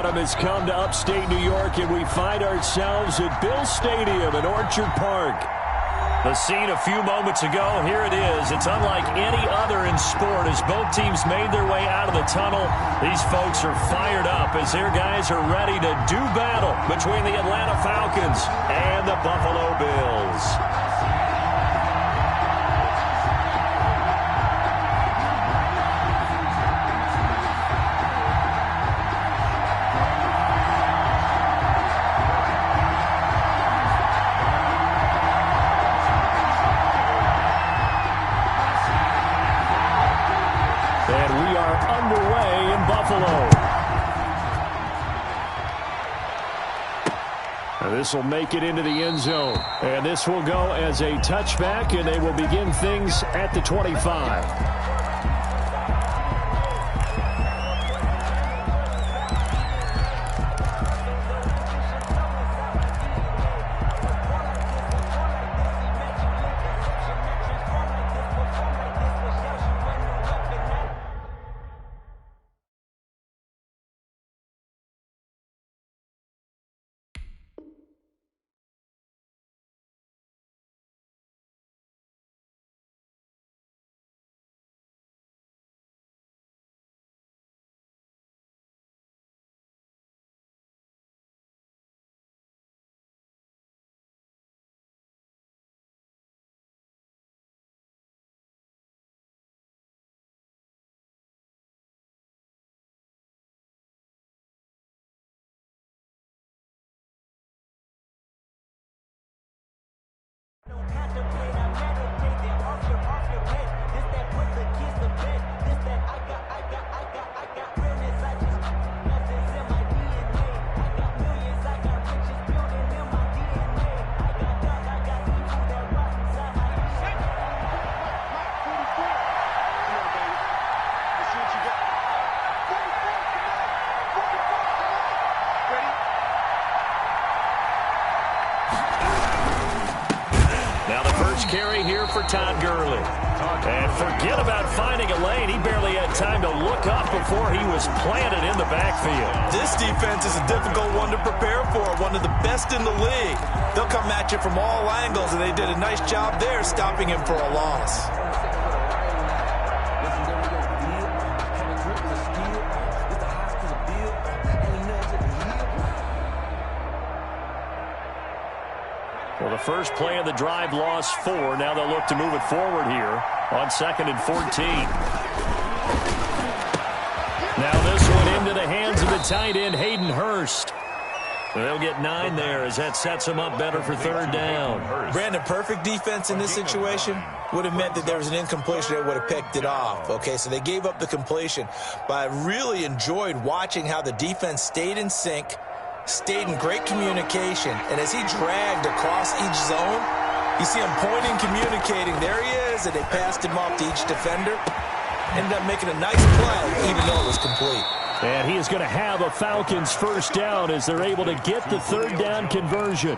autumn has come to upstate New York, and we find ourselves at Bill Stadium in Orchard Park. The scene a few moments ago, here it is. It's unlike any other in sport as both teams made their way out of the tunnel. These folks are fired up as their guys are ready to do battle between the Atlanta Falcons and the Buffalo Bills. This will make it into the end zone. And this will go as a touchback, and they will begin things at the 25. Carry here for Todd Gurley. And forget about finding a lane. He barely had time to look up before he was planted in the backfield. This defense is a difficult one to prepare for, one of the best in the league. They'll come at you from all angles, and they did a nice job there stopping him for a loss. Well, the first play of the drive lost 4. Now they'll look to move it forward here on 2nd and 14. Now this one into the hands of the tight end, Hayden Hurst. They'll get 9 there as that sets them up better for 3rd down. Brandon, perfect defense in this situation would have meant that there was an incompletion that would have picked it off. Okay, so they gave up the completion. But I really enjoyed watching how the defense stayed in sync, stayed in great communication, and as he dragged across each zone, you see him pointing, communicating. There he is, and they passed him off to each defender. Ended up making a nice play, even though it was complete. And he is going to have a Falcons first down as they're able to get the 3rd down conversion.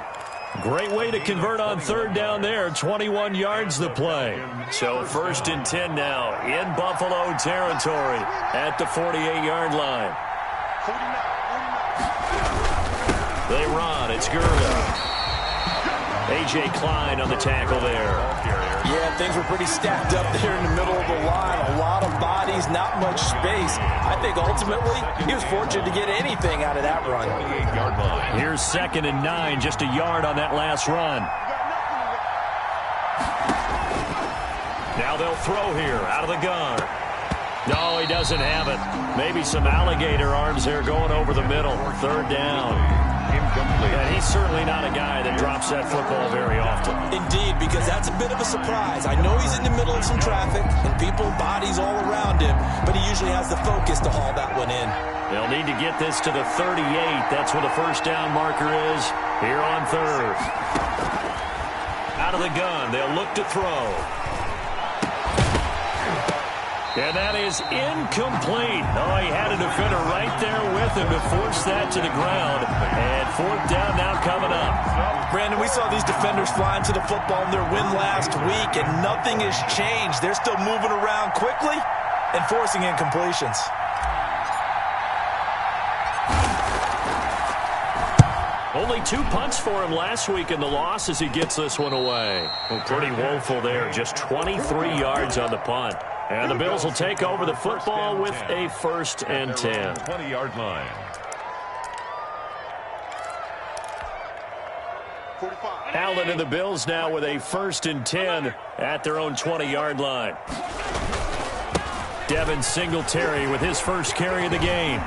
Great way to convert on 3rd down there. 21 yards the play. So 1st and 10 now in Buffalo territory at the 48-yard line. They run. It's Gurley. A.J. Klein on the tackle there. Yeah, things were pretty stacked up there in the middle of the line. A lot of bodies, not much space. I think ultimately he was fortunate to get anything out of that run. Here's 2nd and 9, just a yard on that last run. Now they'll throw here out of the gun. No, he doesn't have it. Maybe some alligator arms there going over the middle. 3rd down. And he's certainly not a guy that drops that football very often. Indeed, because that's a bit of a surprise. I know he's in the middle of some traffic and people, bodies all around him, but he usually has the focus to haul that one in. They'll need to get this to the 38. That's where the first down marker is here on 3rd. Out of the gun, they'll look to throw. And that is incomplete. Oh, he had a defender right there with him to force that to the ground. And 4th down now coming up. Brandon, we saw these defenders flying to the football in their win last week, and nothing has changed. They're still moving around quickly and forcing incompletions. Only 2 punts for him last week in the loss as he gets this one away. Well, pretty woeful there. Just 23 yards on the punt. And the Bills will take over the football with a 1st and 10. 20-yard line. Allen and the Bills now with a 1st and 10 at their own 20-yard line. Devin Singletary with his first carry of the game.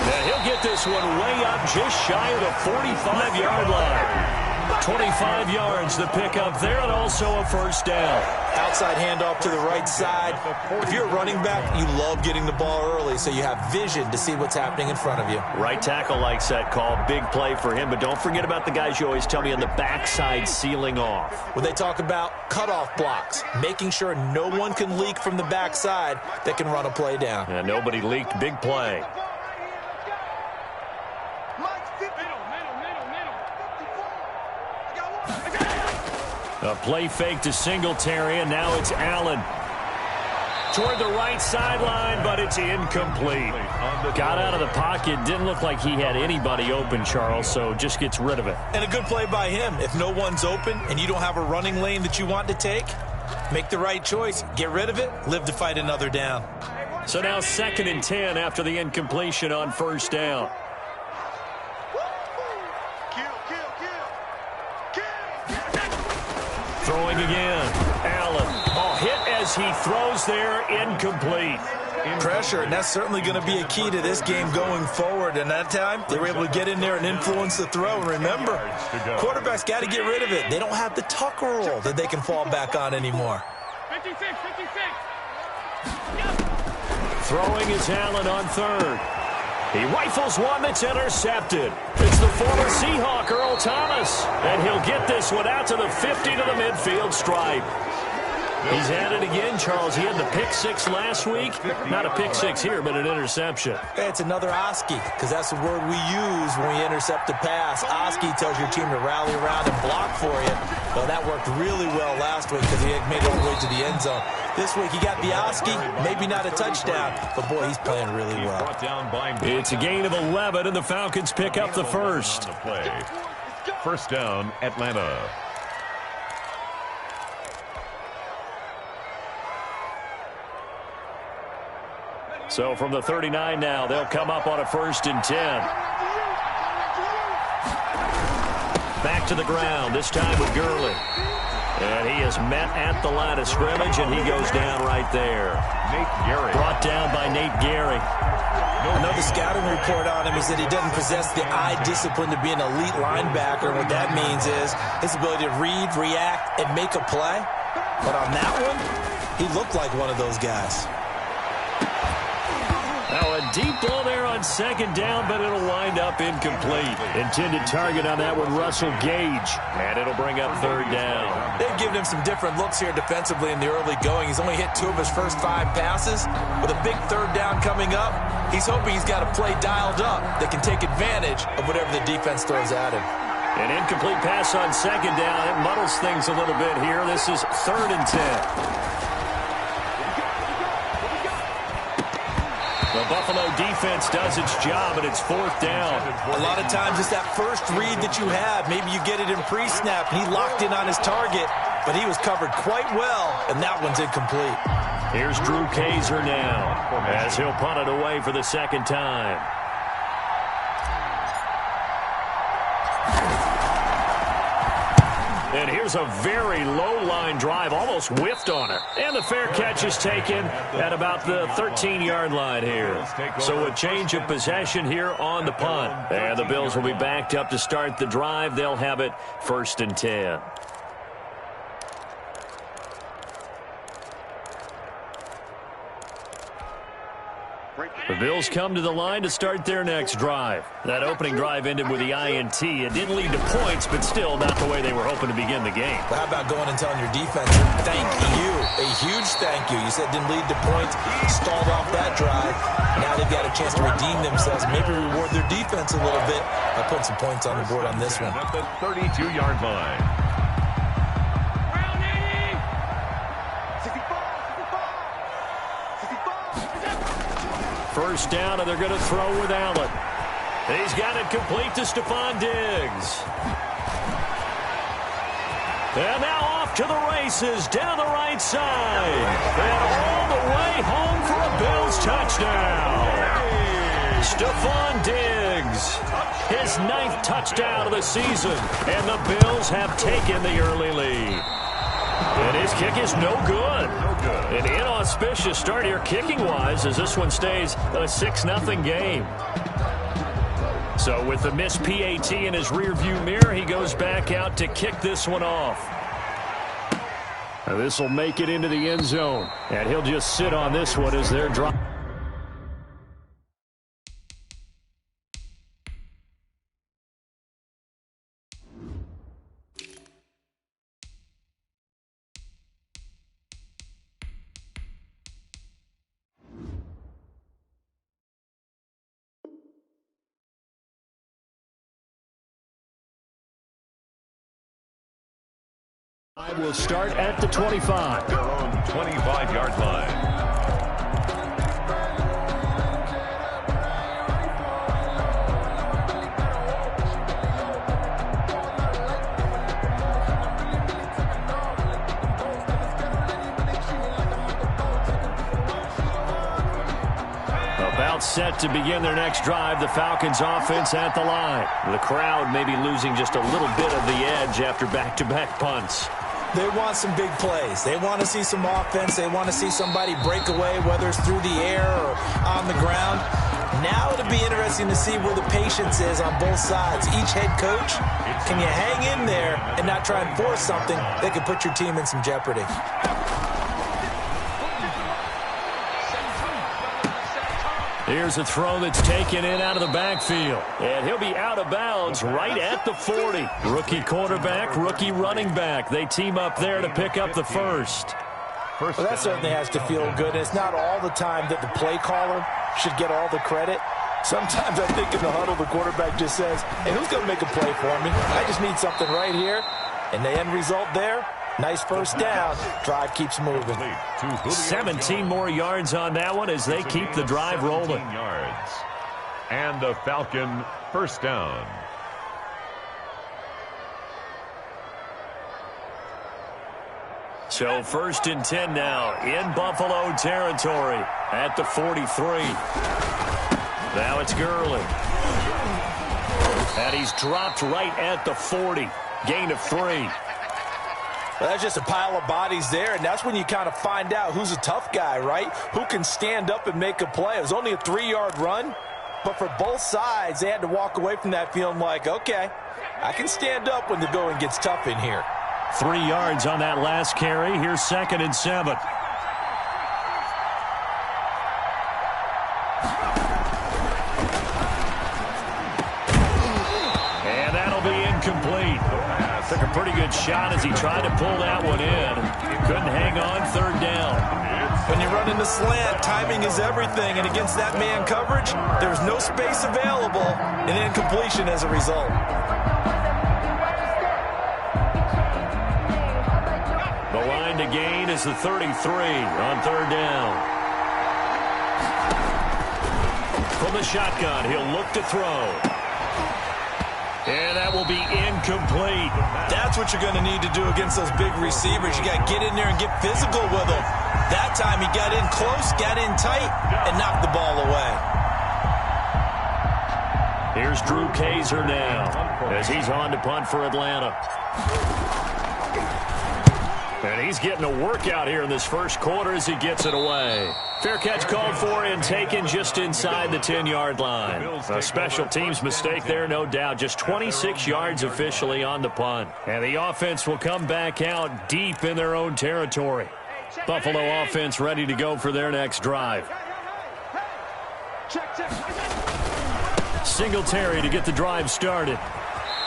And he'll get this one way up just shy of the 45-yard line. 25 yards the pickup there, and also a 1st down. Outside handoff to the right side. If you're a running back, you love getting the ball early so you have vision to see what's happening in front of you. Right tackle likes that call. Big play for him, but don't forget about the guys you always tell me on the backside sealing off. When they talk about cutoff blocks, making sure no one can leak from the backside that can run a play down. And nobody leaked. Big play. A play fake to Singletary, and now it's Allen. Toward the right sideline, but it's incomplete. Got out of the pocket. Didn't look like he had anybody open, Charles, so just gets rid of it. And a good play by him. If no one's open and you don't have a running lane that you want to take, make the right choice. Get rid of it. Live to fight another down. So now 2nd and 10 after the incompletion on 1st down. Throwing again. Allen. Hit as he throws there. Incomplete. Pressure, and that's certainly going to be a key to this game going forward. And that time, they were able to get in there and influence the throw. And remember, quarterbacks got to get rid of it. They don't have the tuck roll that they can fall back on anymore. 56. Throwing is Allen on 3rd. He rifles one that's intercepted. It's the former Seahawk, Earl Thomas. And he'll get this one out to the 50 to the midfield stripe. He's at it again, Charles. He had the pick 6 last week. Not a pick 6 here, but an interception. It's another Oski, because that's the word we use when we intercept a pass. Oski tells your team to rally around and block for you. Well, that worked really well last week because he made it all the way to the end zone. This week he got the Oski, maybe not a touchdown, but boy, he's playing really well. It's a gain of 11, and the Falcons pick up the 1st. 1st down, Atlanta. So from the 39 now, they'll come up on a 1st and 10. Back to the ground, this time with Gurley. And he is met at the line of scrimmage, and he goes down right there. Nate Gary. Brought down by Nate Gary. I know the scouting report on him is that he doesn't possess the eye discipline to be an elite linebacker. What that means is his ability to read, react, and make a play. But on that one, he looked like one of those guys. Now a deep ball there on 2nd down, but it'll wind up incomplete. Intended target on that one, Russell Gage. And it'll bring up 3rd down. They've given him some different looks here defensively in the early going. He's only hit 2 of his first 5 passes. With a big 3rd down coming up, he's hoping he's got a play dialed up that can take advantage of whatever the defense throws at him. An incomplete pass on 2nd down. It muddles things a little bit here. This is 3rd and 10. The Buffalo defense does its job, and it's 4th down. A lot of times it's that first read that you have. Maybe you get it in pre-snap. He locked in on his target, but he was covered quite well, and that one's incomplete. Here's Drew Kaiser now as he'll punt it away for the 2nd time. And here's a very low line drive, almost whiffed on it. And the fair catch is taken at about the 13-yard line here. So a change of possession here on the punt. And the Bills will be backed up to start the drive. They'll have it 1st and 10. The Bills come to the line to start their next drive. That opening drive ended with the INT. It didn't lead to points, but still not the way they were hoping to begin the game. Well, how about going and telling your defense, thank you, a huge thank you. You said didn't lead to points, stalled off that drive. Now they've got a chance to redeem themselves, maybe reward their defense a little bit by putting some points on the board on this one. At the 32-yard line. 1st down, and they're going to throw with Allen. He's got it complete to Stephon Diggs. And now off to the races down the right side. And all the way home for a Bills touchdown. Stephon Diggs, his 9th touchdown of the season. And the Bills have taken the early lead. And his kick is no good. An inauspicious start here kicking-wise as this one stays a 6-0 game. So with the missed PAT in his rearview mirror, he goes back out to kick this one off. This will make it into the end zone. And he'll just sit on this one as they're dropping. Will start at the 25. Their own 25-yard line. About set to begin their next drive, the Falcons offense at the line. The crowd may be losing just a little bit of the edge after back-to-back punts. They want some big plays. They want to see some offense. They want to see somebody break away, whether it's through the air or on the ground. Now it'll be interesting to see where the patience is on both sides. Each head coach, can you hang in there and not try and force something that could put your team in some jeopardy? Here's a throw that's taken in out of the backfield. And he'll be out of bounds right at the 40. Rookie quarterback, rookie running back. They team up there to pick up the first. Well, that certainly has to feel good. It's not all the time that the play caller should get all the credit. Sometimes I think in the huddle, the quarterback just says, hey, who's going to make a play for me? I just need something right here. And the end result there, nice first down. Drive keeps moving. 17 more yards on that one as they keep the drive rolling. Yards. And a Falcon first down. So 1st and 10 now in Buffalo territory at the 43. Now it's Gurley. And he's dropped right at the 40. Gain of 3. Well, that's just a pile of bodies there, and that's when you kind of find out who's a tough guy, right? Who can stand up and make a play. It was only a 3-yard run, but for both sides, they had to walk away from that feeling like, okay, I can stand up when the going gets tough in here. 3 yards on that last carry. Here's 2nd and 7. And that'll be incomplete. Took a pretty good shot as he tried to pull that one in. Couldn't hang on, 3rd down. When you're running the slant, timing is everything. And against that man coverage, there's no space available. And incompletion as a result. The line to gain is the 33 on 3rd down. From the shotgun, he'll look to throw. And that will be incomplete. That's what you're going to need to do against those big receivers. You got to get in there and get physical with them. That time he got in close, got in tight, and knocked the ball away. Here's Drew Kaiser now as he's on to punt for Atlanta. And he's getting a workout here in this first quarter as he gets it away. Fair catch called for and taken just inside the 10-yard line. A special teams mistake there, no doubt. Just 26 yards officially on the punt. And the offense will come back out deep in their own territory. Buffalo offense ready to go for their next drive. Singletary to get the drive started.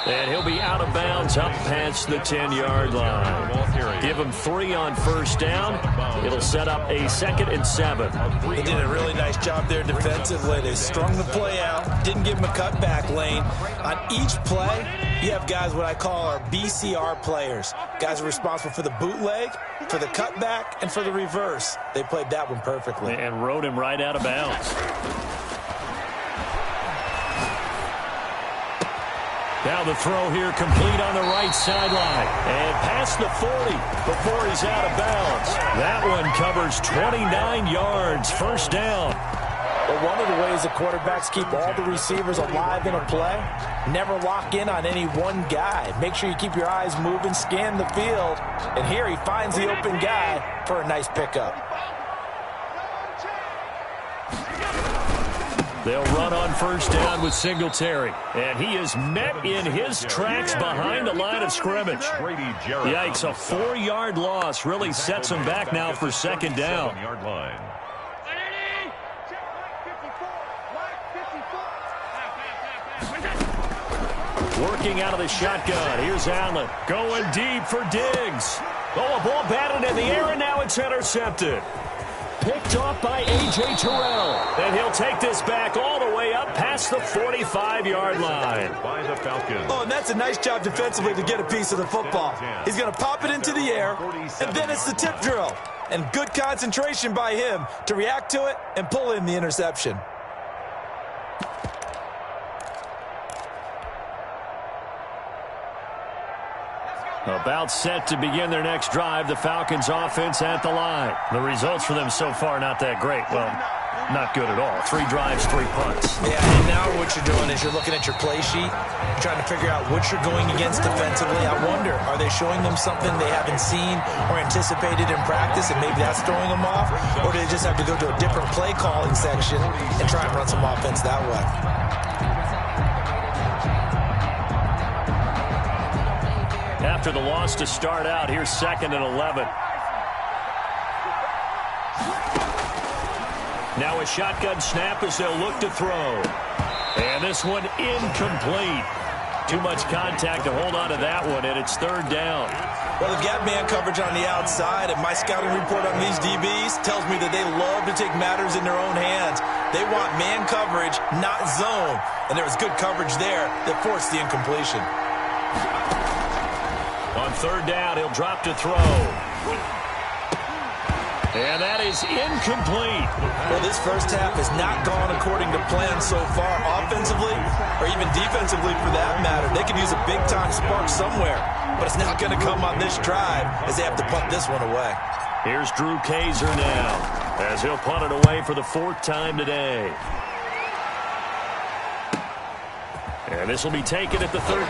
And he'll be out of bounds up past the 10-yard line. Give him 3 on 1st down. It'll set up a 2nd and 7. They did a really nice job there defensively. They strung the play out, didn't give him a cutback lane. On each play, you have guys what I call our BCR players. Guys are responsible for the bootleg, for the cutback, and for the reverse. They played that one perfectly. And rode him right out of bounds. Now the throw here complete on the right sideline. And past the 40 before he's out of bounds. That one covers 29 yards. First down. Well, one of the ways the quarterbacks keep all the receivers alive in a play, never lock in on any one guy. Make sure you keep your eyes moving, scan the field. And here he finds the open guy for a nice pickup. They'll run on first down with Singletary. And he is met in his tracks behind the line of scrimmage. Yikes, a 4-yard loss really sets him back now for second down. Working out of the shotgun. Here's Allen. Going deep for Diggs. Oh, a ball batted in the air, and now it's intercepted. Picked off by A.J. Terrell. And he'll take this back all the way up past the 45-yard line. By the Falcons. Oh, and that's a nice job defensively to get a piece of the football. He's going to pop it into the air, and then it's the tip drill. And good concentration by him to react to it and pull in the interception. About set to begin their next drive, the Falcons offense at the line. The results for them so far not that great. Well, not good at all. 3 drives, 3 punts. Yeah, and now what you're doing is you're looking at your play sheet, trying to figure out what you're going against defensively. I wonder, are they showing them something they haven't seen or anticipated in practice, and maybe that's throwing them off? Or do they just have to go to a different play calling section and try and run some offense that way? After the loss to start out, here's 2nd and 11. Now a shotgun snap as they'll look to throw. And this one incomplete. Too much contact to hold on to that one, and it's 3rd down. Well, they've got man coverage on the outside, and my scouting report on these DBs tells me that they love to take matters in their own hands. They want man coverage, not zone. And there was good coverage there that forced the incompletion. On 3rd down, he'll drop to throw. And that is incomplete. Well, this first half has not gone according to plan so far, offensively or even defensively for that matter. They could use a big-time spark somewhere, but it's not going to come on this drive as they have to punt this one away. Here's Drew Kaiser now as he'll punt it away for the 4th time today. And this will be taken at the 13.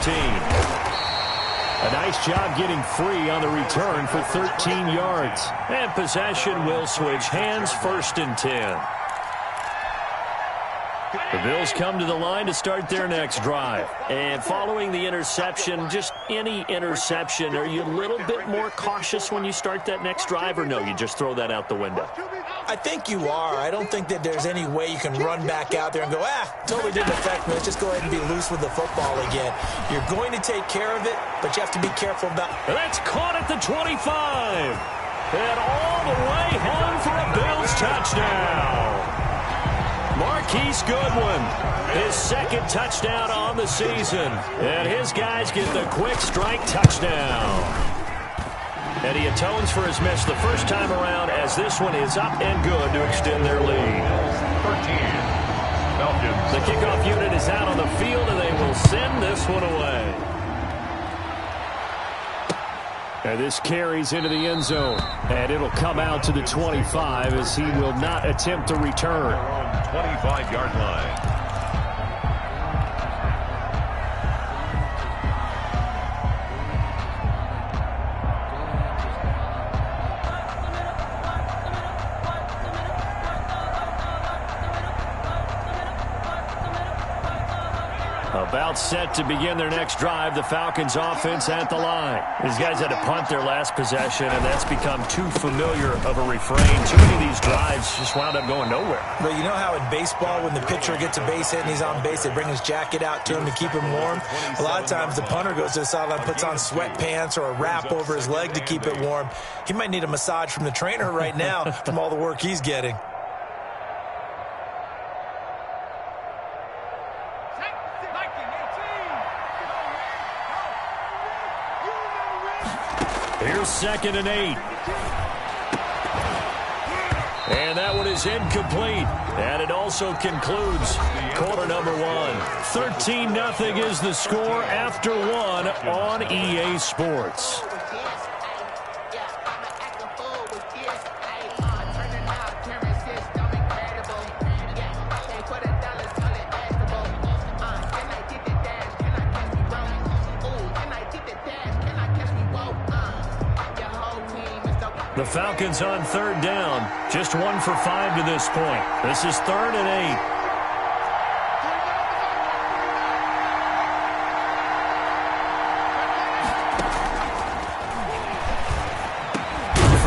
A nice job getting free on the return for 13 yards. And possession will switch hands, 1st and 10. The Bills come to the line to start their next drive. And following the interception, just any interception, are you a little bit more cautious when you start that next drive, or no, you just throw that out the window? I think you are. I don't think that there's any way you can run back out there and go, totally didn't affect me. Let's just go ahead and be loose with the football again. You're going to take care of it, but you have to be careful about it. That's caught at the 25. And all the way home for a Bills touchdown. Marquise Goodwin, his 2nd touchdown on the season. And his guys get the quick strike touchdown. And he atones for his miss the first time around as this one is up and good to extend their lead. 13. Falcons. The kickoff unit is out on the field, and they will send this one away. And this carries into the end zone. And it'll come out to the 25 as he will not attempt to return. 25-yard line. About set to begin their next drive, the Falcons offense at the line. These guys had to punt their last possession, and that's become too familiar of a refrain. Too many of these drives just wound up going nowhere. But you know how in baseball, when the pitcher gets a base hit and he's on base, they bring his jacket out to him to keep him warm? A lot of times the punter goes to the sideline, puts on sweatpants or a wrap over his leg to keep it warm. He might need a massage from the trainer right now from all the work he's getting. Here's 2nd and 8. And that one is incomplete. And it also concludes quarter number one. 13-0 is the score after one on EA Sports. The Falcons on third down. Just 1 for 5 to this point. This is 3rd and 8.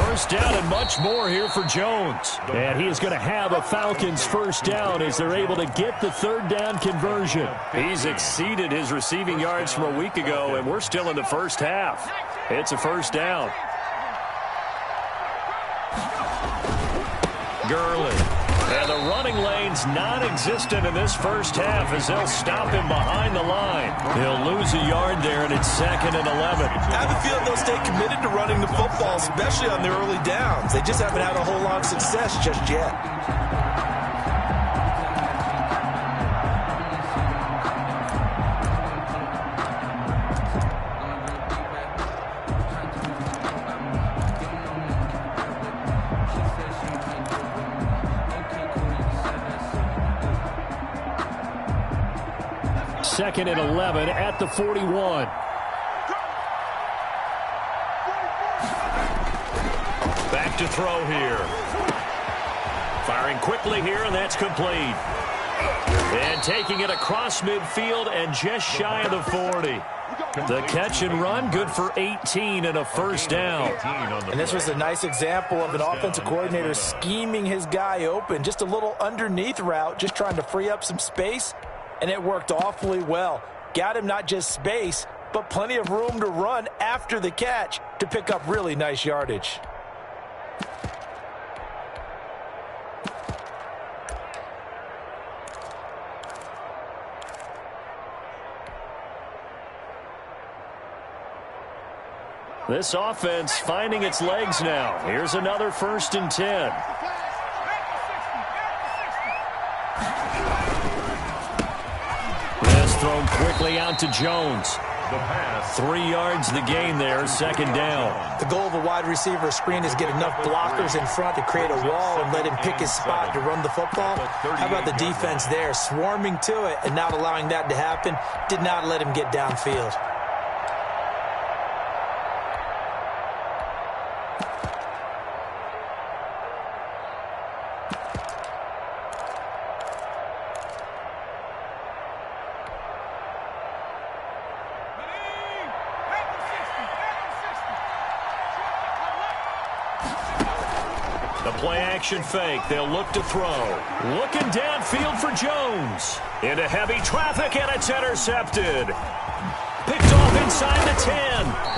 First down and much more here for Jones. And he is going to have a Falcons first down as they're able to get the third down conversion. He's exceeded his receiving yards from a week ago, and we're still in the first half. It's a first down. Gurley. And the running lane's non-existent in this first half as they'll stop him behind the line. He'll lose a yard there, and it's 2nd and 11. I have a feeling they'll stay committed to running the football, especially on the early downs. They just haven't had a whole lot of success just yet. Second and 11 at the 41. Back to throw here. Firing quickly here, and that's complete. And taking it across midfield and just shy of the 40. The catch and run, good for 18 and a first down. And this was a nice example of an offensive coordinator scheming his guy open. Just a little underneath route, just trying to free up some space. And it worked awfully well. Got him not just space, but plenty of room to run after the catch to pick up really nice yardage. This offense finding its legs now. Here's another 1st and 10. Thrown quickly out to Jones. 3 yards the gain there, 2nd down. The goal of a wide receiver screen is get enough blockers in front to create a wall and let him pick his spot to run the football. How about the defense there, swarming to it and not allowing that to happen? Did not let him get downfield. Play-action fake. They'll look to throw. Looking downfield for Jones. Into heavy traffic, and it's intercepted. Picked off inside the 10.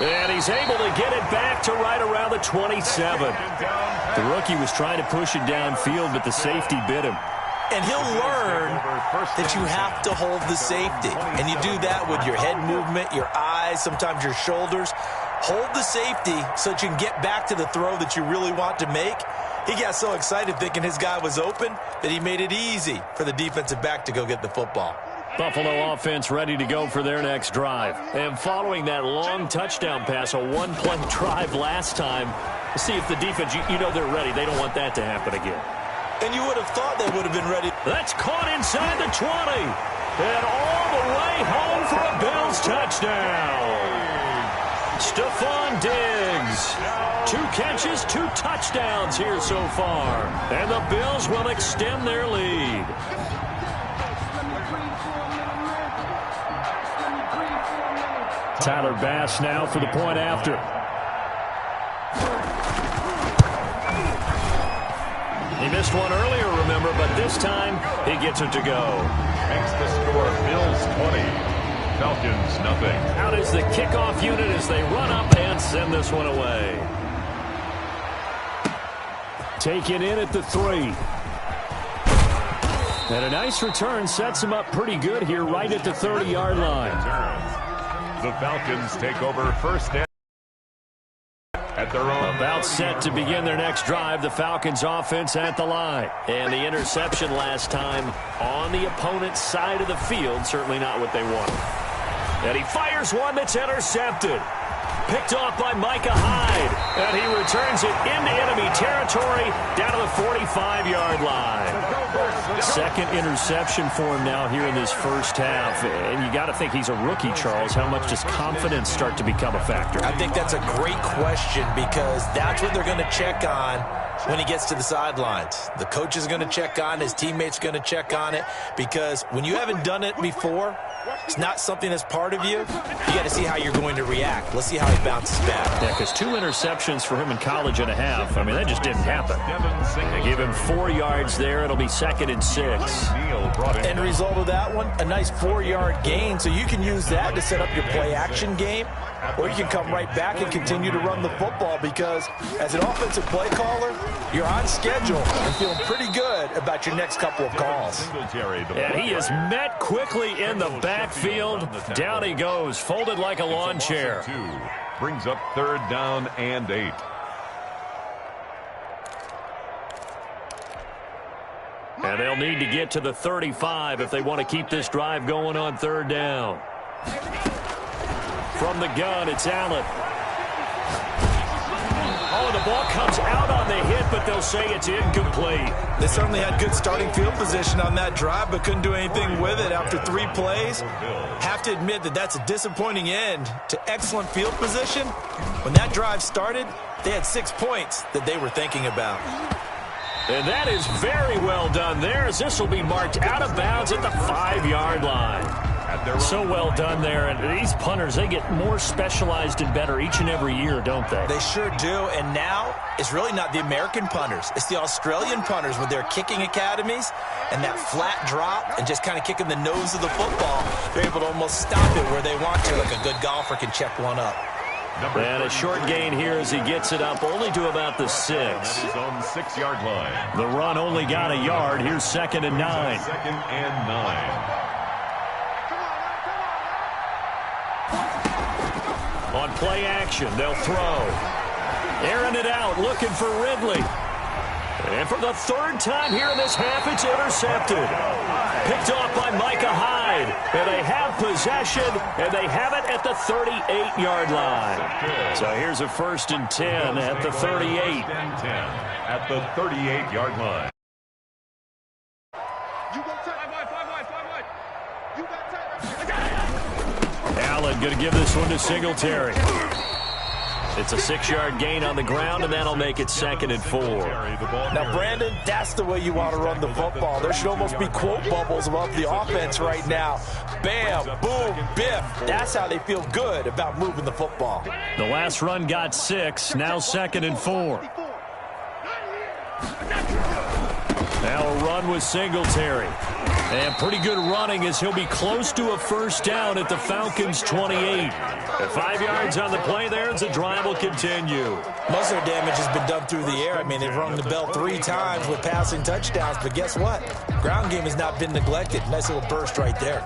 And he's able to get it back to right around the 27. The rookie was trying to push it downfield, but the safety bit him. And he'll learn that you have to hold the safety. And you do that with your head movement, your eyes, sometimes your shoulders. Hold the safety so that you can get back to the throw that you really want to make. He got so excited thinking his guy was open that he made it easy for the defensive back to go get the football. Buffalo offense ready to go for their next drive. And following that long touchdown pass, a one-play drive last time, see if the defense, you know they're ready. They don't want that to happen again. And you would have thought they would have been ready. That's caught inside the 20. And all the way home for a Bills touchdown. Stephon Diggs. 2 catches, 2 touchdowns here so far. And the Bills will extend their lead. Tyler Bass now for the point after. He missed one earlier, remember, but this time he gets it to go. Makes the score Bills 20. Falcons, nothing. Out is the kickoff unit as they run up and send this one away. Taken in at the 3. And a nice return sets him up pretty good here right at the 30-yard line. The Falcons take over first down. at their own. About set to begin their next drive, the Falcons offense at the line. And the interception last time on the opponent's side of the field, certainly not what they wanted. And he fires one that's intercepted. Picked off by Micah Hyde. And he returns it into enemy territory down to the 45-yard line. Second interception for him now here in this first half. And you got to think he's a rookie, Charles. How much does confidence start to become a factor? I think that's a great question because that's what they're going to check on when he gets to the sidelines. The coach is going to check on, his teammates are going to check on it, because when you haven't done it before, it's not something that's part of you. You got to see how you're going to react. Let's see how he bounces back. Yeah, because 2 interceptions for him in college and a half. I mean, that just didn't happen. They give him 4 yards there. It'll be 2nd and 6. End result of that one, a nice 4-yard gain. So you can use that to set up your play-action game, or you can come right back and continue to run the football, because as an offensive play caller, you're on schedule and feeling pretty good about your next couple of calls. And he is met quickly in the backfield. Down he goes, folded like a lawn chair. Brings up 3rd down and 8. And they'll need to get to the 35 if they want to keep this drive going on 3rd down. From the gun, it's Allen. Oh, the ball comes out on the hit, but they'll say it's incomplete. They certainly had good starting field position on that drive, but couldn't do anything with it after 3 plays. Have to admit that that's a disappointing end to excellent field position. When that drive started, they had 6 points that they were thinking about. And that is very well done there, as this will be marked out of bounds at the 5-yard line. So well done there. And these punters, they get more specialized and better each and every year, don't they? They sure do. And now it's really not the American punters. It's the Australian punters with their kicking academies and that flat drop and just kind of kicking the nose of the football. They're able to almost stop it where they want to, like a good golfer can check one up. And a short gain here as he gets it up only to about the 6. On the 6-yard line. The run only got a yard. Here's 2nd and 9. 2nd and 9. On play action, they'll throw. Airing it out, looking for Ridley. And for the 3rd time here in this half, it's intercepted. Picked off by Micah Hyde. And they have possession, and they have it at the 38-yard line. So here's a 1st and 10 at the 38. 1st and 10 at the 38-yard line. Allen going to give this one to Singletary. It's a 6-yard gain on the ground, and that'll make it 2nd and 4. Now, Brandon, that's the way you want to run the football. There should almost be quote bubbles above the offense right now. Bam, boom, biff. That's how they feel good about moving the football. The last run got 6, now 2nd and 4. Now a run with Singletary. And pretty good running as he'll be close to a 1st down at the Falcons' 28. At 5 yards on the play there, as the drive will continue. Most of their damage has been done through the air. I mean, they've rung the bell 3 times with passing touchdowns, but guess what? Ground game has not been neglected. Nice little burst right there.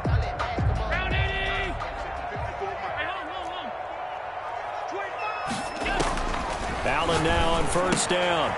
Allen now on 1st down.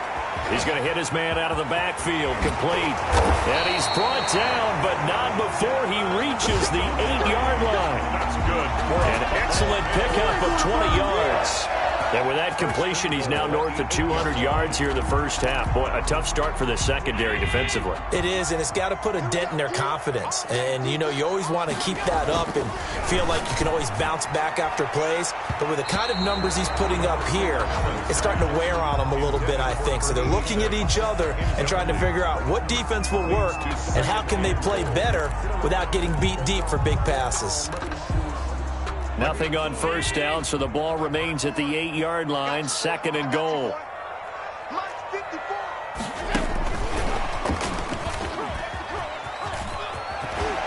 He's going to hit his man out of the backfield, complete. And he's brought down, but not before he reaches the 8-yard line. That's good. An excellent pickup of 20 yards. And with that completion, he's now north of 200 yards here in the first half. Boy, a tough start for the secondary defensively. It is, and it's got to put a dent in their confidence. And, you know, you always want to keep that up and feel like you can always bounce back after plays. But with the kind of numbers he's putting up here, it's starting to wear on them a little bit, I think. So they're looking at each other and trying to figure out what defense will work and how can they play better without getting beat deep for big passes. Nothing on 1st down, so the ball remains at the 8-yard line, 2nd and goal.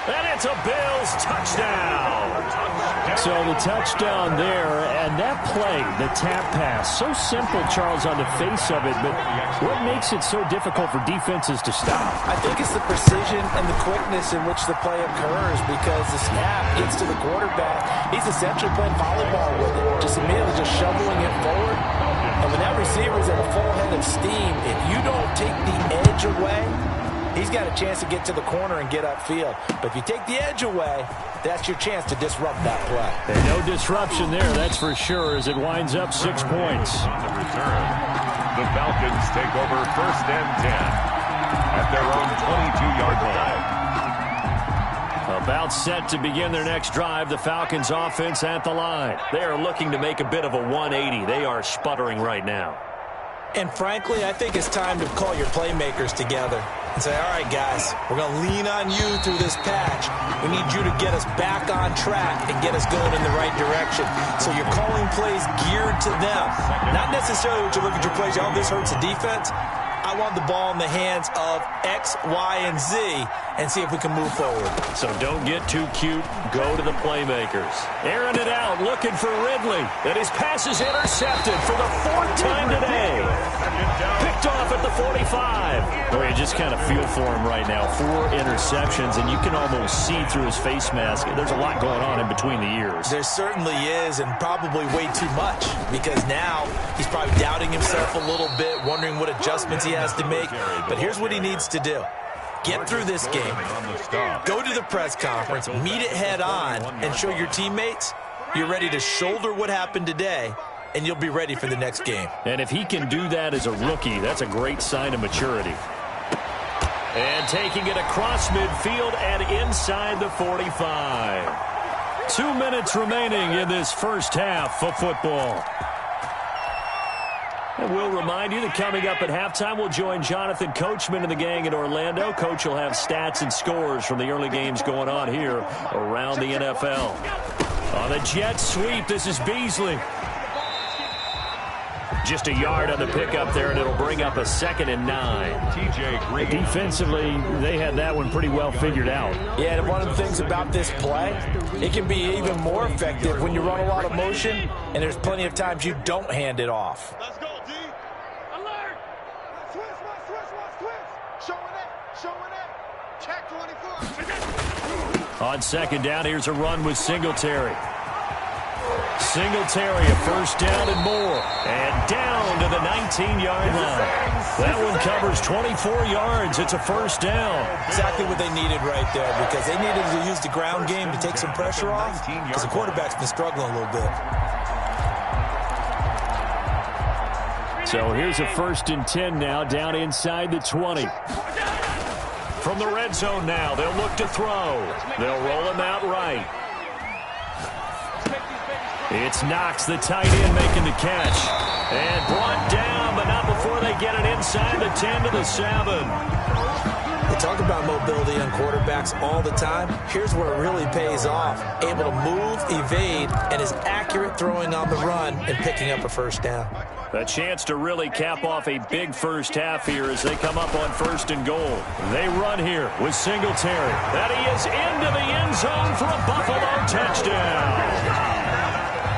And it's a Bills touchdown. So the touchdown there, and that play, the tap pass, so simple, Charles, on the face of it, but what makes it so difficult for defenses to stop? I think it's the precision and the quickness in which the play occurs, because the snap gets to the quarterback. He's essentially playing volleyball with it, just immediately just shoveling it forward. And when that receiver's at a full head of steam, if you don't take the edge away, he's got a chance to get to the corner and get upfield. But if you take the edge away, that's your chance to disrupt that play. And no disruption there, that's for sure, as it winds up 6 points. On the return, the Falcons take over 1st and 10 at their own 22-yard line. About set to begin their next drive, the Falcons offense at the line. They are looking to make a bit of a 180. They are sputtering right now. And frankly, I think it's time to call your playmakers together and say, all right, guys, we're going to lean on you through this patch. We need you to get us back on track and get us going in the right direction. So you're calling plays geared to them. Not necessarily when you look at your plays, oh, this hurts the defense. I want the ball in the hands of X, Y, and Z and see if we can move forward. So don't get too cute. Go to the playmakers. Airing it out, looking for Ridley. And his pass is intercepted for the 4th time today. Picked off at the 45. Boy, you just kind of feel for him right now. 4 interceptions, and you can almost see through his face mask. There's a lot going on in between the ears. There certainly is, and probably way too much, because now he's probably doubting himself a little bit, wondering what adjustments he has to make. But here's what he needs to do. Get through this game, go to the press conference, meet it head on, and show your teammates you're ready to shoulder what happened today, and you'll be ready for the next game. And if he can do that as a rookie, that's a great sign of maturity. And taking it across midfield and inside the 45. 2 minutes remaining in this first half of football. And we'll remind you that coming up at halftime, we'll join Jonathan Coachman and the gang in Orlando. Coach will have stats and scores from the early games going on here around the NFL. On the jet sweep, this is Beasley. Just a yard on the pickup there, and it'll bring up a 2nd and 9. Defensively, they had that one pretty well figured out. Yeah, and one of the things about this play, it can be even more effective when you run a lot of motion, and there's plenty of times you don't hand it off. Let's go, D. Alert! Switch. Showing it. Check 24. On 2nd down, here's a run with Singletary. Singletary, a 1st down and more. And down to the 19-yard line. That one covers 24 yards. It's a 1st down. Exactly what they needed right there, because they needed to use the ground game to take some pressure off, because the quarterback's been struggling a little bit. So here's a 1st and 10 now, down inside the 20. From the red zone now, they'll look to throw. They'll roll him out right. It's Knox, the tight end, making the catch. And brought down, but not before they get it inside the 10 to the 7. They talk about mobility on quarterbacks all the time. Here's where it really pays off. Able to move, evade, and is accurate throwing on the run and picking up a 1st down. A chance to really cap off a big first half here as they come up on 1st and goal. They run here with Singletary. That he is into the end zone for a Buffalo touchdown.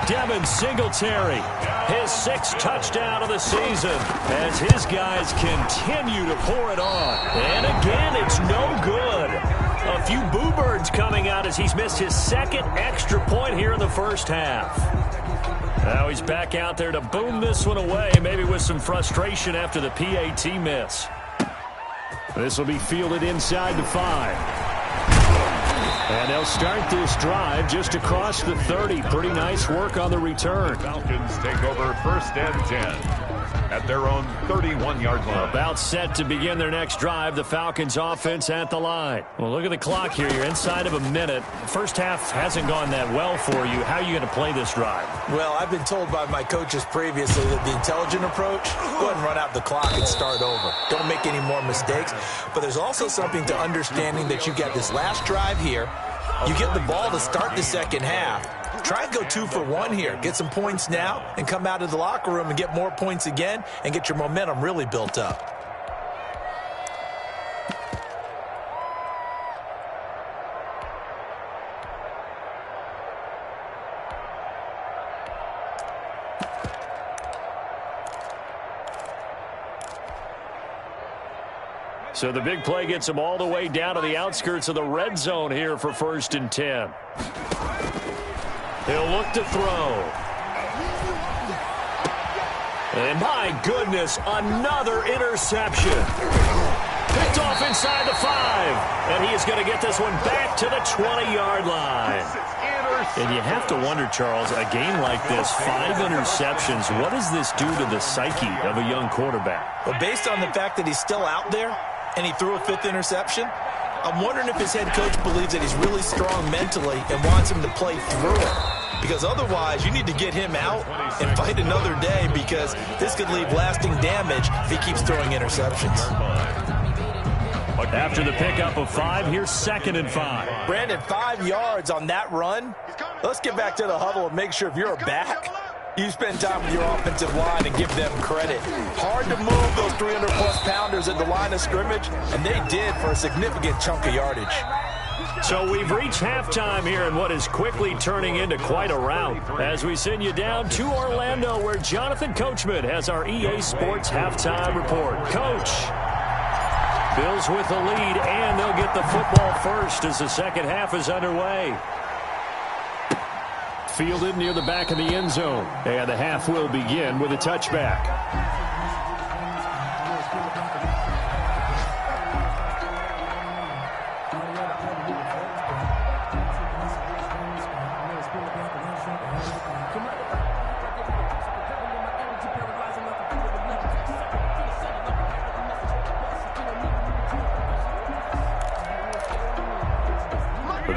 Devin Singletary, his 6th touchdown of the season as his guys continue to pour it on. And again, it's no good. A few boo birds coming out as he's missed his 2nd extra point here in the first half. Now he's back out there to boom this one away, maybe with some frustration after the PAT miss. This will be fielded inside the 5. And they'll start this drive just across the 30. Pretty nice work on the return. Falcons take over 1st and 10 at their own 31-yard line. About set to begin their next drive. The Falcons offense at the line. Well, look at the clock here. You're inside of a minute. First half hasn't gone that well for you. How are you going to play this drive? Well, I've been told by my coaches previously that the intelligent approach, go ahead and run out the clock and start over. Don't make any more mistakes. But there's also something to understanding that you got this last drive here. You get the ball to start the 2nd half. Try and go 2 for 1 here. Get some points now and come out of the locker room and get more points again and get your momentum really built up. So the big play gets him all the way down to the outskirts of the red zone here for 1st and 10. He'll look to throw. And my goodness, another interception. Picked off inside the 5. And he is going to get this one back to the 20-yard line. And you have to wonder, Charles, a game like this, 5 interceptions, what does this do to the psyche of a young quarterback? Well, based on the fact that he's still out there and he threw a 5th interception, I'm wondering if his head coach believes that he's really strong mentally and wants him to play through it. Because otherwise, you need to get him out and fight another day, because this could leave lasting damage if he keeps throwing interceptions. After the pickup of 5, here's 2nd and 5. Brandon, 5 yards on that run. Let's get back to the huddle and make sure if you're a back, you spend time with your offensive line and give them credit. Hard to move those 300-plus pounders at the line of scrimmage, and they did for a significant chunk of yardage. So we've reached halftime here in what is quickly turning into quite a rout as we send you down to Orlando, where Jonathan Coachman has our EA Sports halftime report. Coach. Bills with the lead, and they'll get the football first as the second half is underway. Fielded near the back of the end zone, and the half will begin with a touchback.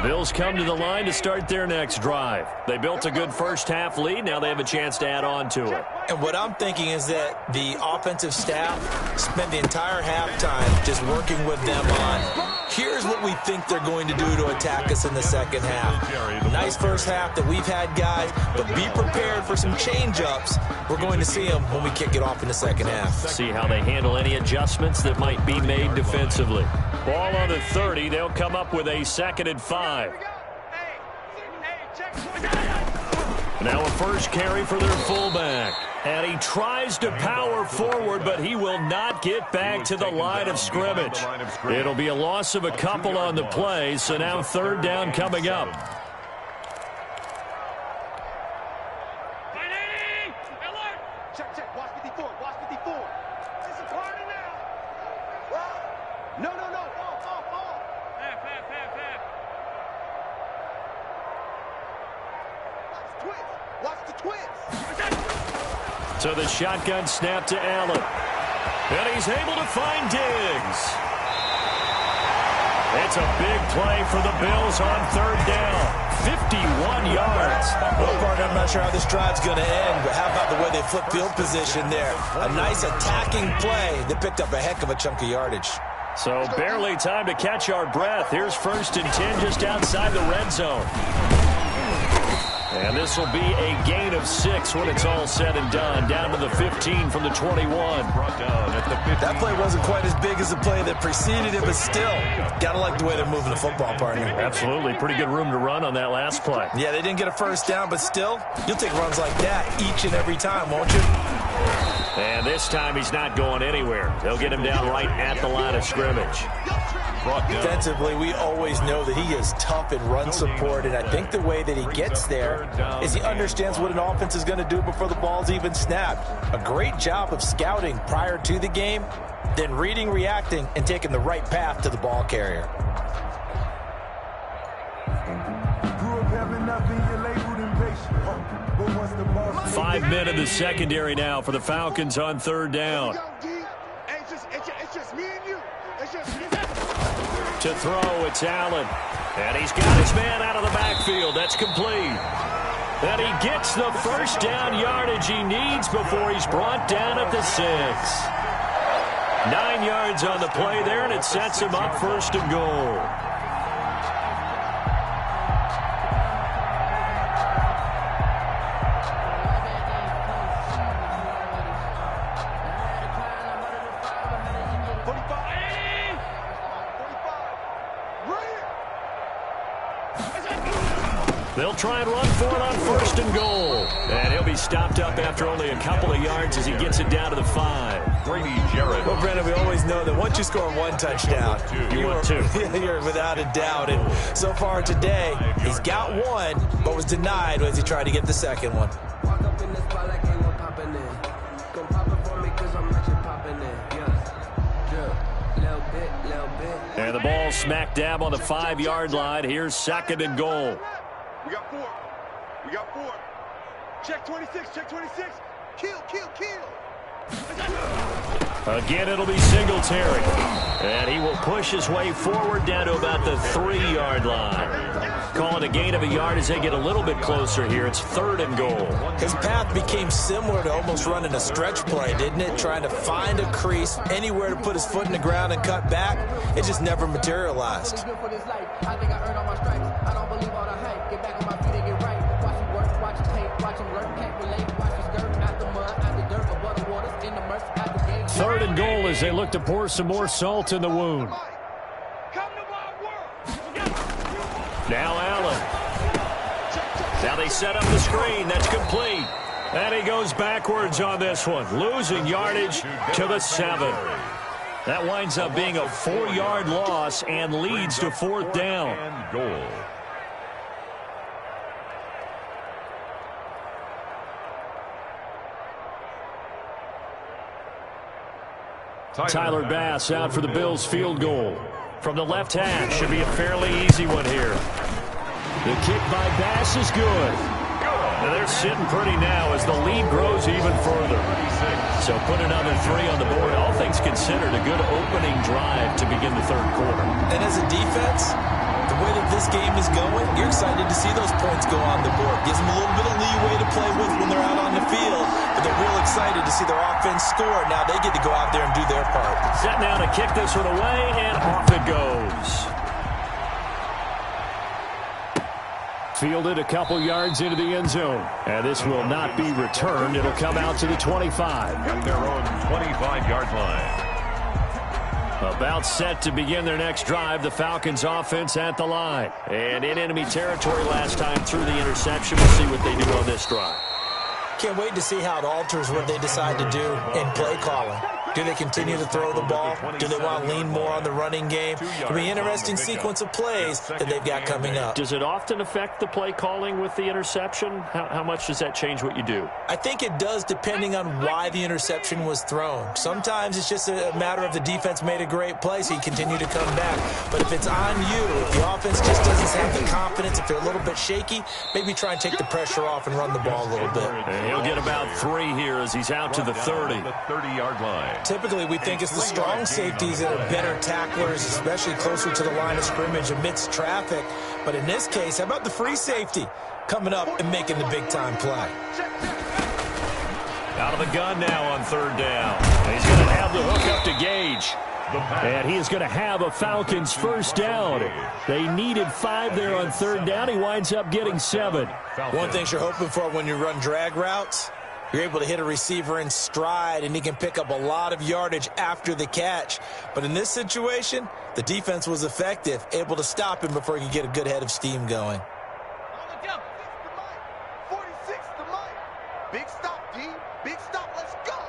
Bills come to the line to start their next drive. They built a good first half lead. Now they have a chance to add on to it. And what I'm thinking is that the offensive staff spent the entire halftime just working with them on, here's what we think they're going to do to attack us in the second half. Nice first half that we've had, guys, but be prepared for some change-ups. We're going to see them when we kick it off in the second half. See how they handle any adjustments that might be made defensively. Ball on the 30. They'll come up with a 2nd and 5. Now a first carry for their fullback. And he tries to power forward, but he will not get back to the line of scrimmage. It'll be a loss of a couple on the play, so now 3rd down coming up. Check. Watch 54. This is harder now. No. Fall. Watch the twist. So the shotgun snap to Allen. And he's able to find Diggs. It's a big play for the Bills on 3rd down. 51 yards. Well, Parker, I'm not sure how this drive's going to end, but how about the way they flip field position there? A nice attacking play that picked up a heck of a chunk of yardage. So barely time to catch our breath. Here's 1st and 10 just outside the red zone. And this will be a gain of 6 when it's all said and done. Down to the 15 from the 21. That play wasn't quite as big as the play that preceded it, but still, got to like the way they're moving the football, partner. Absolutely. Pretty good room to run on that last play. Yeah, they didn't get a first down, but still, you'll take runs like that each and every time, won't you? And this time he's not going anywhere. They'll get him down right at the line of scrimmage. Defensively, we always know that he is tough in run support, and I think the way that he gets there is he understands what an offense is going to do before the ball's even snapped. A great job of scouting prior to the game, then reading, reacting, and taking the right path to the ball carrier. 5 men in the secondary now for the Falcons on 3rd down. It's just me and you. To throw, it's Allen. And he's got his man out of the backfield. That's complete. And he gets the first down yardage he needs before he's brought down at the 6. 9 yards on the play there, and it sets him up 1st and goal. They'll try and run for it on 1st and goal. And he'll be stopped up after only a couple of yards as he gets it down to the 5. Brady Jarrett. Well, Brandon, we always know that once you score one touchdown, you want two. You're without a doubt. And so far today, he's got one, but was denied as he tried to get the second one. And the ball smack dab on the 5-yard line. Here's 2nd and goal. We got 4. We got 4. Check 26. Check 26. Kill. Again, it'll be Singletary. And he will push his way forward down to about the 3-yard line. Calling a gain of a yard as they get a little bit closer here. It's 3rd and goal. His path became similar to almost running a stretch play, didn't it? Trying to find a crease, anywhere to put his foot in the ground and cut back. It just never materialized. Third and goal as they look to pour some more salt in the wound. Now Allen. Now they set up the screen. That's complete. And he goes backwards on this one, losing yardage to the 7. That winds up being a 4-yard loss and leads to 4th down. And goal. Tyler Bass out for the Bills field goal. From the left hash, should be a fairly easy one here. The kick by Bass is good. Now they're sitting pretty now as the lead grows even further. So put another 3 on the board. All things considered, a good opening drive to begin the 3rd quarter. And as a defense, the way that this game is going, you're excited to see those points go on the board. Gives them a little bit of leeway to play with when they're out on the field. But they're real excited to see their offense score. Now they get to go out there and do their part. Set now to kick this one away, and off it goes. Fielded a couple yards into the end zone. And this will not be returned. It'll come out to the 25. At their own 25-yard line. About set to begin their next drive. The Falcons offense at the line. And in enemy territory last time through the interception. We'll see what they do on this drive. Can't wait to see how it alters what they decide to do in play calling. Do they continue to throw the ball? Do they want to lean more on the running game? It'll be an interesting sequence of plays that they've got coming up. Does it often affect the play calling with the interception? How much does that change what you do? I think it does depending on why the interception was thrown. Sometimes it's just a matter of the defense made a great play, so you continue to come back. But if it's on you, if the offense just doesn't have the confidence, if they're a little bit shaky, maybe try and take the pressure off and run the ball a little bit. And he'll get about 3 here as he's out to the 30. The 30-yard line. Typically, we think it's the strong safeties that are better tacklers, especially closer to the line of scrimmage amidst traffic. But in this case, how about the free safety coming up and making the big-time play? Out of the gun now on 3rd down. And he's going to have the hook up to Gage. And he is going to have a Falcons first down. They needed 5 there on 3rd down. He winds up getting 7. One thing you're hoping for when you run drag routes, you're able to hit a receiver in stride, and he can pick up a lot of yardage after the catch. But in this situation, the defense was effective, able to stop him before he could get a good head of steam going. 46 to Mike. Big stop, D. Big stop. Let's go.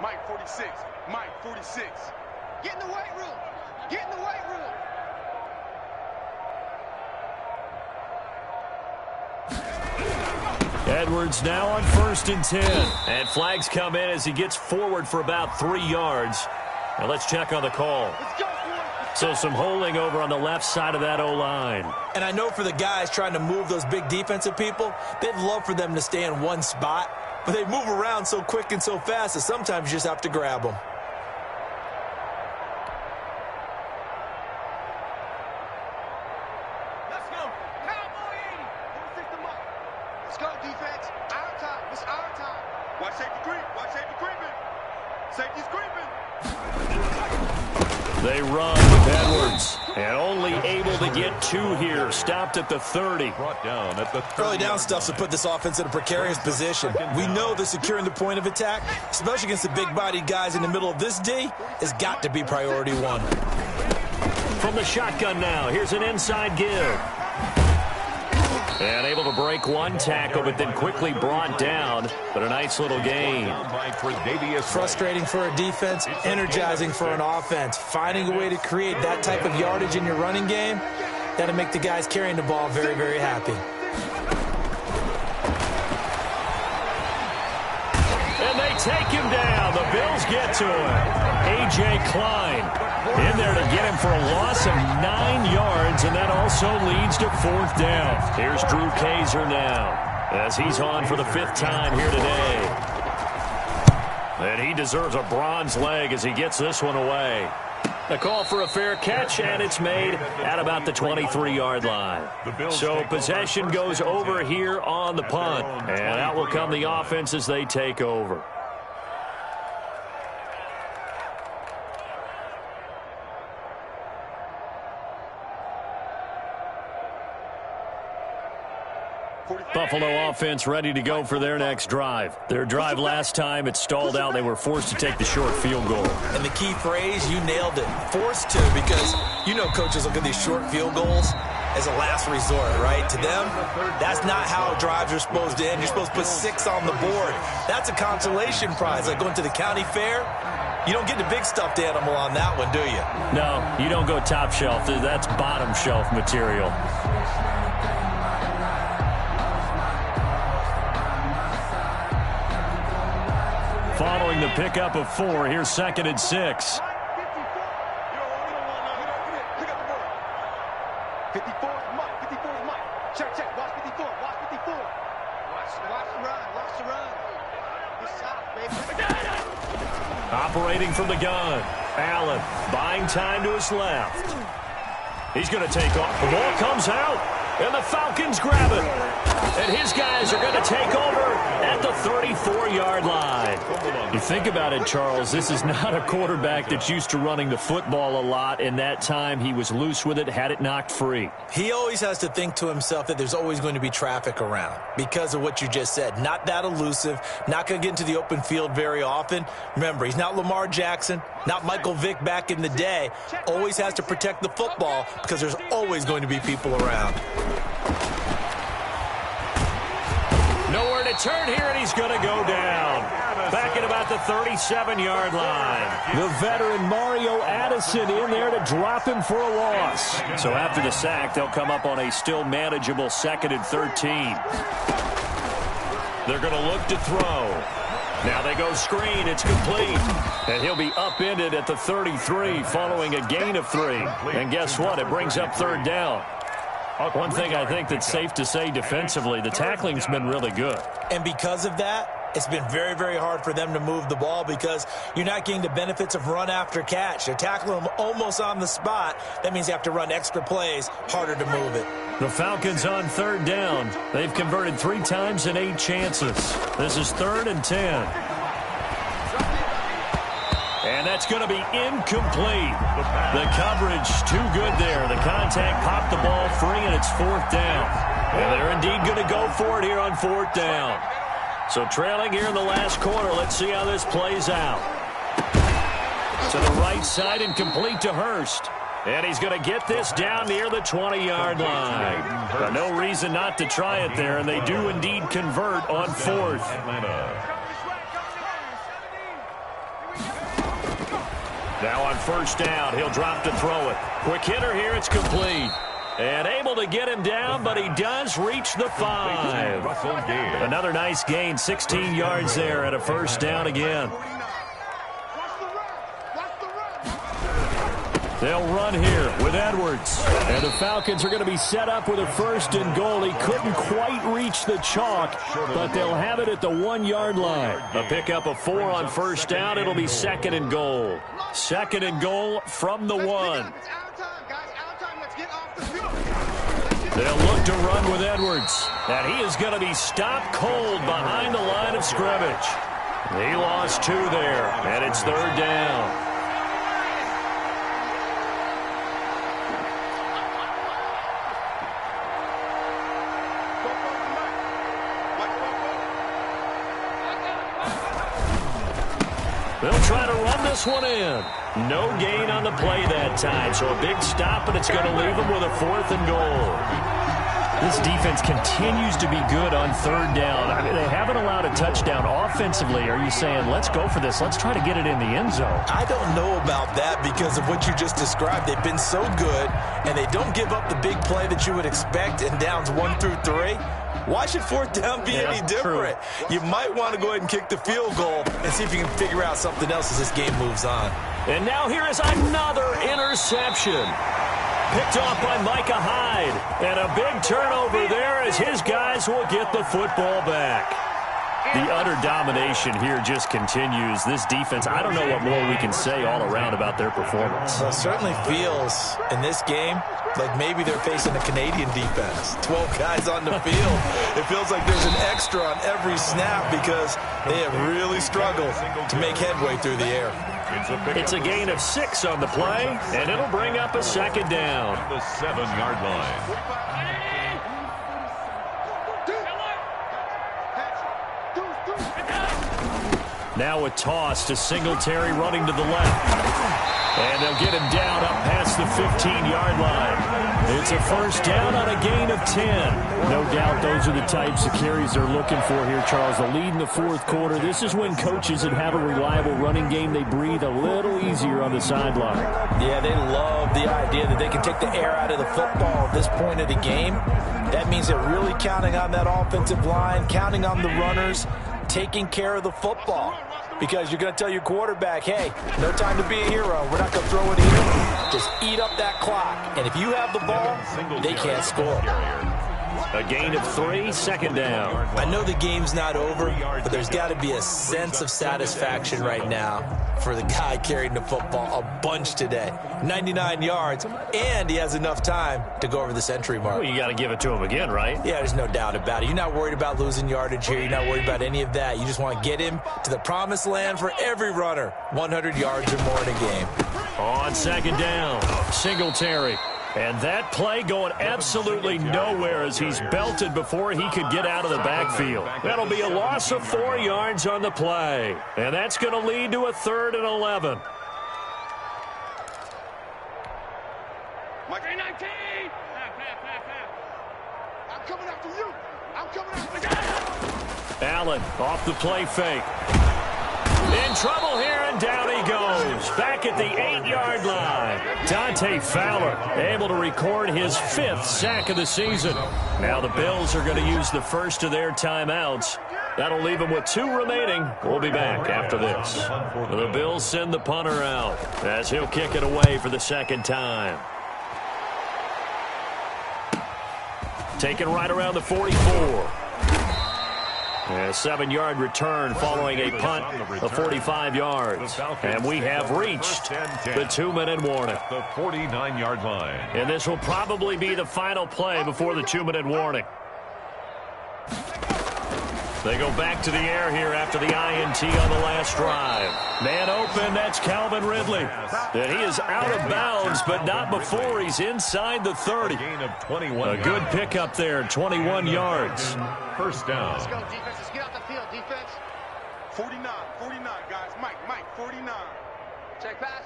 Mike 46. Mike 46. Get in the weight room. Get in the weight room. Edwards now on 1st and 10. And flags come in as he gets forward for about 3 yards. Now let's check on the call. So some holding over on the left side of that O-line. And I know for the guys trying to move those big defensive people, they'd love for them to stay in one spot. But they move around so quick and so fast that sometimes you just have to grab them. They run with Edwards, and only able to get 2 here. Stopped at the 30. Brought down at the 30. Early down stuff to put this offense in a precarious position. We know that securing the point of attack, especially against the big-bodied guys in the middle of this D, has got to be priority 1. From the shotgun now, here's an inside give. And able to break one tackle, but then quickly brought down. But a nice little gain. Frustrating for a defense, energizing for an offense. Finding a way to create that type of yardage in your running game, that'll make the guys carrying the ball very, very happy. And they take him down. The Bills get to him. A.J. Klein in there to get him for a loss of 9 yards, and that also leads to 4th down. Here's Drew Kaiser now as he's on for the 5th time here today. And he deserves a bronze leg as he gets this one away. A call for a fair catch, and it's made at about the 23-yard line. So possession goes over here on the punt, and out will come the offense as they take over. Buffalo offense ready to go for their next drive. Their drive last time, it stalled out. They were forced to take the short field goal. And the key phrase, you nailed it, forced to, because you know coaches look at these short field goals as a last resort, right? To them, that's not how drives are supposed to end. You're supposed to put 6 on the board. That's a consolation prize, like going to the county fair. You don't get the big stuffed animal on that one, do you? No, you don't go top shelf. That's bottom shelf material. Following the pickup of 4, here's 2nd and 6. 54, Mike. 54 is Mike. Check. Watch 54. Watch 54. Watch the run. Watch the run. It's out, baby. Operating from the gun. Allen buying time to his left. He's going to take off. The ball comes out, and the Falcons grab it. And his guys are going to take over at the 34-yard line. You think about it, Charles, this is not a quarterback that's used to running the football a lot, and that time he was loose with it, had it knocked free. He always has to think to himself that there's always going to be traffic around because of what you just said. Not that elusive, not going to get into the open field very often. Remember, he's not Lamar Jackson, not Michael Vick back in the day. Always has to protect the football because there's always going to be people around. Nowhere to turn here, and he's going to go down. Back at about the 37-yard line. The veteran Mario Addison in there to drop him for a loss. So after the sack, they'll come up on a still manageable 2nd and 13. They're going to look to throw. Now they go screen. It's complete. And he'll be upended at the 33 following a gain of 3. And guess what? It brings up 3rd down. One thing I think that's safe to say defensively, the tackling's been really good. And because of that, it's been very, very hard for them to move the ball because you're not getting the benefits of run after catch. They're tackling them almost on the spot. That means you have to run extra plays, harder to move it. The Falcons on 3rd down. They've converted 3 times in 8 chances. This is 3rd and 10. And that's going to be incomplete. The coverage too good there. The contact popped the ball free, and it's 4th down. And they're indeed going to go for it here on 4th down. So trailing here in the last quarter. Let's see how this plays out. To the right side and complete to Hurst. And he's going to get this down near the 20-yard line. But no reason not to try it there, and they do indeed convert on 4th. Now on 1st down, he'll drop to throw it. Quick hitter here, it's complete. And able to get him down, but he does reach the 5. Another nice gain, 16 yards there at a 1st down again. They'll run here with Edwards. And the Falcons are going to be set up with a 1st and goal. He couldn't quite reach the chalk, but they'll have it at the 1-yard line. A pickup of 4 on 1st down. It'll be 2nd and goal. 2nd and goal from the 1. They'll look to run with Edwards. And he is going to be stopped cold behind the line of scrimmage. He lost 2 there, and it's 3rd down. They'll try to run this one in. No gain on the play that time, so a big stop, and it's going to leave them with a 4th and goal. This defense continues to be good on third down. I mean, they haven't allowed a touchdown offensively. Are you saying, let's go for this? Let's try to get it in the end zone. I don't know about that because of what you just described. They've been so good, and they don't give up the big play that you would expect in downs 1 through 3. Why should fourth down be any different? True. You might want to go ahead and kick the field goal and see if you can figure out something else as this game moves on. And now here is another interception. Picked off by Micah Hyde. And a big turnover there as his guys will get the football back. The utter domination here just continues. This defense, I don't know what more we can say all around about their performance. Well, it certainly feels in this game like maybe they're facing a Canadian defense. 12 guys on the field. It feels like there's an extra on every snap because they have really struggled to make headway through the air. It's a gain of 6 on the play, and it'll bring up a second down. The 7-yard line. Now a toss to Singletary running to the left. And they'll get him down up past the 15-yard line. It's a first down on a gain of 10. No doubt those are the types of carries they're looking for here, Charles. The lead in the fourth quarter. This is when coaches that have a reliable running game, they breathe a little easier on the sideline. Yeah, they love the idea that they can take the air out of the football at this point of the game. That means they're really counting on that offensive line, counting on the runners, taking care of the football. Because you're going to tell your quarterback, hey, no time to be a hero. We're not going to throw it here. Just eat up that clock. And if you have the ball, they can't score. A gain of 3, second down. I know the game's not over, but there's got to be a sense of satisfaction right now for the guy carrying the football a bunch today. 99 yards, and he has enough time to go over the century mark. Well, you got to give it to him again, right? Yeah, there's no doubt about it. You're not worried about losing yardage here. You're not worried about any of that. You just want to get him to the promised land for every runner. 100 yards or more in a game. On second down, Singletary. And that play going absolutely nowhere as he's belted before he could get out of the backfield. That'll be a loss of 4 yards on the play. And that's going to lead to a 3rd and 11. Mike 19! I'm coming after you! I'm coming after you! Allen off the play fake. In trouble here, and down he goes. Back at the 8-yard line. Dante Fowler able to record his 5th sack of the season. Now the Bills are going to use the first of their timeouts. That'll leave them with 2 remaining. We'll be back after this. The Bills send the punter out as he'll kick it away for the second time. Taken right around the 44. A 7-yard return following a punt of 45 yards. And we have reached the 2-minute warning. The 49-yard line. And this will probably be the final play before the 2-minute warning. They go back to the air here after the INT on the last drive. Man open, that's Calvin Ridley. And he is out of bounds, but not before he's inside the 30. A good pickup there, 21 yards. First down. Let's go, defense. Let's get out the field, defense. 49, guys. Mike, 49. Check pass.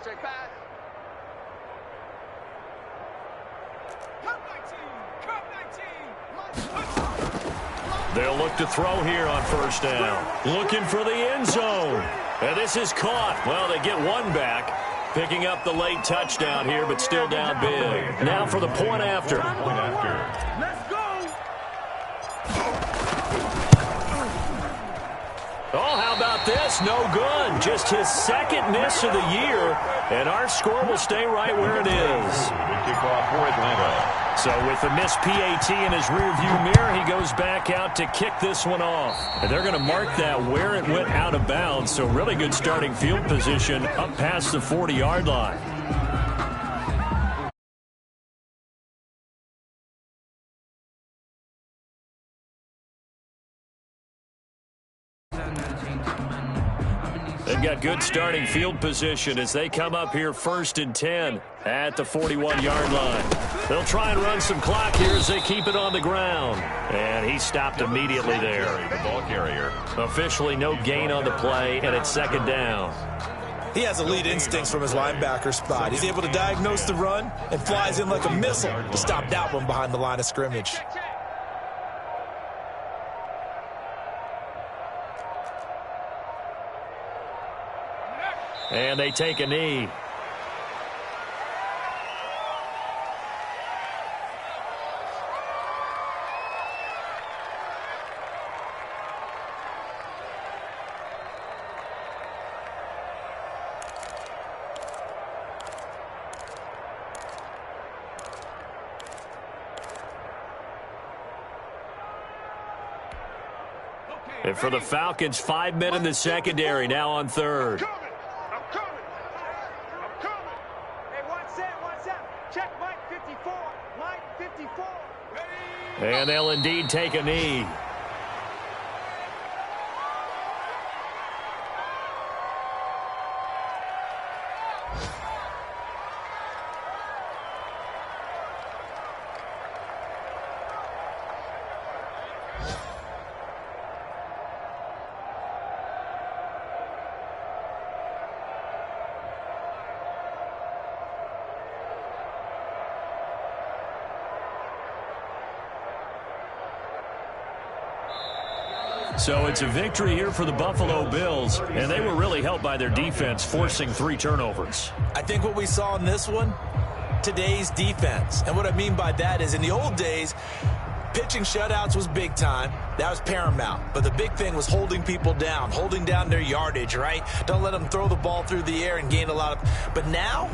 They'll look to throw here on first down. Looking for the end zone. And this is caught. Well, they get one back. Picking up the late touchdown here, but still down big. Now for the point after. Let's go. Oh, how about this? No good. Just his 2nd miss of the year. And our score will stay right where it is. Kickoff for Atlanta. So with the missed PAT in his rearview mirror, he goes back out to kick this one off. And they're going to mark that where it went out of bounds. So really good starting field position up past the 40-yard line. They've got good starting field position as they come up here 1st and 10 at the 41-yard line. They'll try and run some clock here as they keep it on the ground. And he stopped immediately there. The ball carrier. Officially no gain on the play, and it's 2nd down. He has elite instincts from his linebacker spot. He's able to diagnose the run and flies in like a missile to stop that one behind the line of scrimmage. And they take a knee. And for the Falcons, 5 men in the secondary, now on third. I'm coming. Hey, what's that? Check Mike 54. Mike 54. Ready? And they'll indeed take a knee. So it's a victory here for the Buffalo Bills, and they were really helped by their defense, forcing 3 turnovers. I think what we saw in this one, today's defense. And what I mean by that is in the old days, pitching shutouts was big time. That was paramount. But the big thing was holding people down, holding down their yardage, right? Don't let them throw the ball through the air and gain a lot of... But now,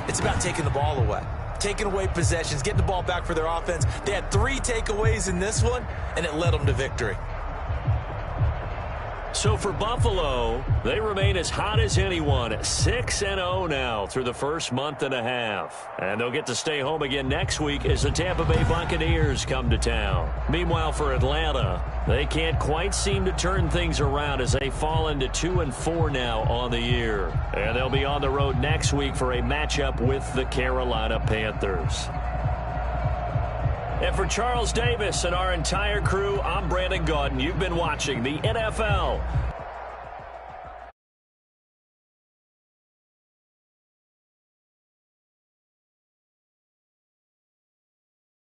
it's about taking the ball away. Taking away possessions, getting the ball back for their offense. They had 3 takeaways in this one, and it led them to victory. So for Buffalo, they remain as hot as anyone, 6-0 now through the first month and a half. And they'll get to stay home again next week as the Tampa Bay Buccaneers come to town. Meanwhile, for Atlanta, they can't quite seem to turn things around as they fall into 2-4 now on the year. And they'll be on the road next week for a matchup with the Carolina Panthers. And for Charles Davis and our entire crew, I'm Brandon Gaudin. You've been watching the NFL